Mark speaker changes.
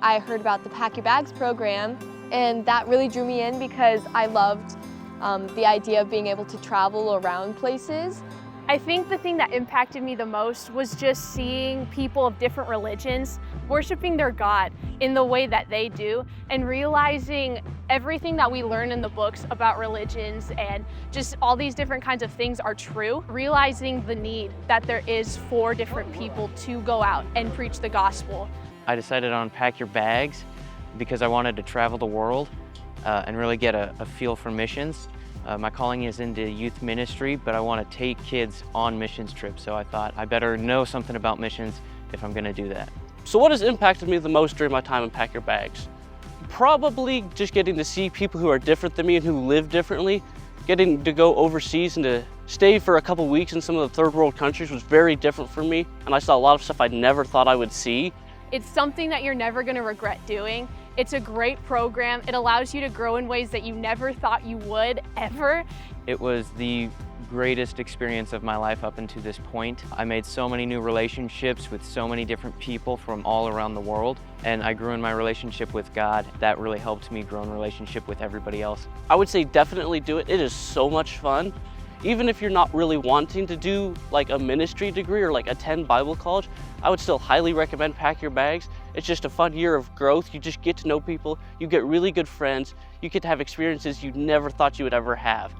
Speaker 1: I heard about the Pack Your Bags program, and that really drew me in because I loved the idea of being able to travel around places.
Speaker 2: I think the thing that impacted me the most was just seeing people of different religions worshiping their God in the way that they do, and realizing everything that we learn in the books about religions and just all these different kinds of things are true. Realizing the need that there is for different people to go out and preach the gospel.
Speaker 3: I decided on Pack Your Bags because I wanted to travel the world and really get a feel for missions. My calling is into youth ministry, but I want to take kids on missions trips, so I thought I better know something about missions if I'm going to do that.
Speaker 4: So what has impacted me the most during my time in Pack Your Bags? Probably just getting to see people who are different than me and who live differently. Getting to go overseas and to stay for a couple weeks in some of the third world countries was very different for me, and I saw a lot of stuff I never thought I would see.
Speaker 2: It's something that you're never going to regret doing. It's a great program. It allows you to grow in ways that you never thought you would, ever.
Speaker 3: It was the greatest experience of my life up until this point. I made so many new relationships with so many different people from all around the world, and I grew in my relationship with God. That really helped me grow in relationship with everybody else.
Speaker 4: I would say definitely do it. It is so much fun. Even if you're not really wanting to do like a ministry degree or like attend Bible college, I would still highly recommend Pack Your Bags. It's just a fun year of growth. You just get to know people, you get really good friends, you get to have experiences you never thought you would ever have.